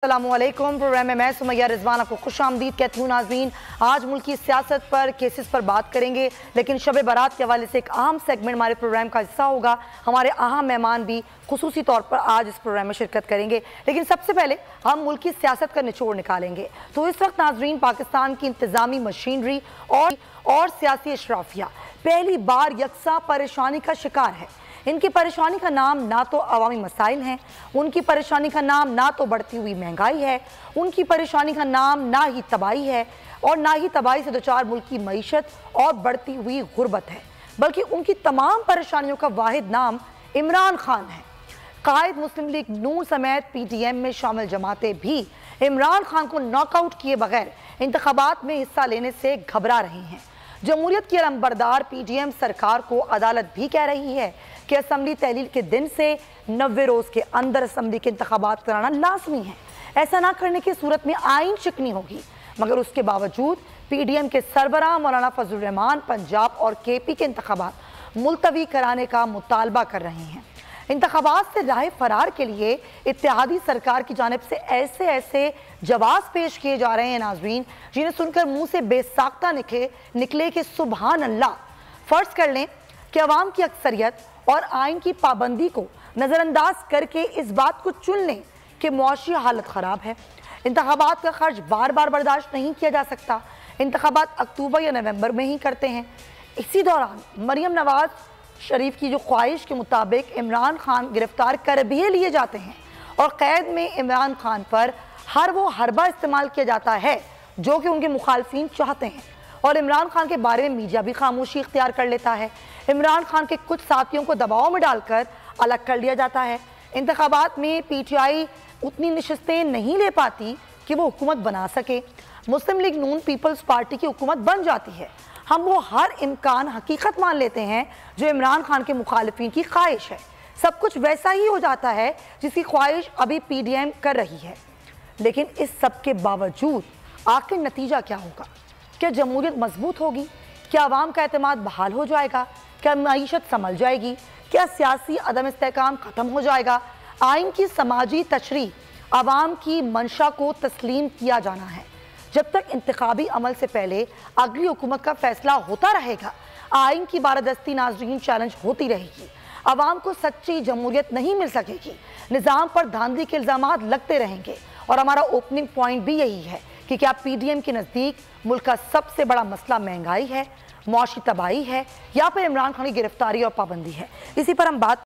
अस्सलामुअलैकुम। प्रोग्राम में मैं सुमैया रिजवान आपको खुशामदीद कहती हूँ। नाज़रीन, आज मुल्क की सियासत पर, केसेस पर बात करेंगे, लेकिन शब बारात के हवाले से एक अहम सेगमेंट हमारे प्रोग्राम का हिस्सा होगा। हमारे अहम मेहमान भी खुसूसी तौर पर आज इस प्रोग्राम में शिरकत करेंगे, लेकिन सबसे पहले हम मुल्क की सियासत का निचोड़ निकालेंगे। तो इस वक्त नाज़रीन, पाकिस्तान की इंतजामी मशीनरी और सियासी अशराफिया पहली बार यकसा परेशानी का शिकार है। इनकी परेशानी का नाम ना तो अवामी मसाइल हैं, उनकी परेशानी का नाम ना तो बढ़ती हुई महंगाई है, उनकी परेशानी का नाम ना ही तबाही है और ना ही तबाही से दोचार मुल्क की मईशत और बढ़ती हुई गुर्बत है, बल्कि उनकी तमाम परेशानियों का वाहिद नाम इमरान खान है। कायद मुस्लिम लीग नून समेत PTM में शामिल जमातें भी इमरान खान को नॉकआउट किए बगैर इंतखाबात में हिस्सा लेने से घबरा रही हैं। जमहूरियत की अलंबरदार PTM सरकार को अदालत भी कह रही है कि असम्बली तहलील के दिन से 90 रोज के अंदर असम्बली के इंतखाबात कराना लाजमी है। ऐसा ना करने की सूरत में आइन शिकनी होगी, मगर उसके बावजूद PTM के सरबराह मौलाना फजलुर रहमान पंजाब और KP के इंतखाबात मुलतवी कराने का मुतालबा कर रहे हैं। इंतखाबात से राह फरार के लिए इत्तेहादी सरकार की जानिब से ऐसे जवाब पेश किए जा रहे हैं नाज़रीन, जिन्हें सुनकर मुंह से बेसाख्ता निकले कि सुबहान अल्लाह। फर्ज कर लें कि अवाम की अक्सरियत और आइन की पाबंदी को नज़रअंदाज करके इस बात को चुन लें कि मुआशी हालत ख़राब है। इंतखाबात का खर्च बार बार बर्दाश्त नहीं किया जा सकता। इंतखाबात अक्टूबर या नवंबर में ही करते हैं। इसी दौरान मरियम नवाज शरीफ की जो ख्वाहिश के मुताबिक इमरान खान गिरफ्तार कर भी लिए जाते हैं और कैद में इमरान खान पर हर वो हरबा इस्तेमाल किया जाता है जो कि उनके मुखालफिन चाहते हैं, और इमरान खान के बारे में मीडिया भी खामोशी इख्तियार कर लेता है। इमरान खान के कुछ साथियों को दबाव में डालकर अलग कर लिया जाता है। इंतखाबात में PTI उतनी नशस्तें नहीं ले पाती कि वो हुकूमत बना सके। मुस्लिम लीग नून पीपल्स पार्टी की हुकूमत बन जाती है। हम वो हर इम्कान हकीकत मान लेते हैं जो इमरान खान के मुखालिफिन की ख्वाहिश है। सब कुछ वैसा ही हो जाता है जिसकी ख्वाहिश अभी PTM कर रही है। लेकिन इस सब के बावजूद आखिर नतीजा क्या होगा? क्या जमहूरियत मजबूत होगी? क्या अवाम का एतमाद बहाल हो जाएगा? क्या मईशत संभल जाएगी? क्या सियासी अदम इस्तेहकाम ख़त्म हो जाएगा? आइन की समाजी तशरीह अवाम की मंशा को तस्लीम किया जाना है। जब तक इंतखाबी अमल से पहले अगली हुकूमत का फैसला होता रहेगा, आइन की बारादस्ती नाज़रीन चैलेंज होती रहेगी। अवाम को सच्ची जमहूरियत नहीं मिल सकेगी। निज़ाम पर धांधली के इल्ज़ामात लगते रहेंगे और हमारा ओपनिंग पॉइंट भी यही है कि क्या PTM के नज़दीक मुल्क का सबसे बड़ा मसला महंगाई है, मुआशी तबाही है, या फिर इमरान खान की गिरफ्तारी और पाबंदी है? इसी पर हम बात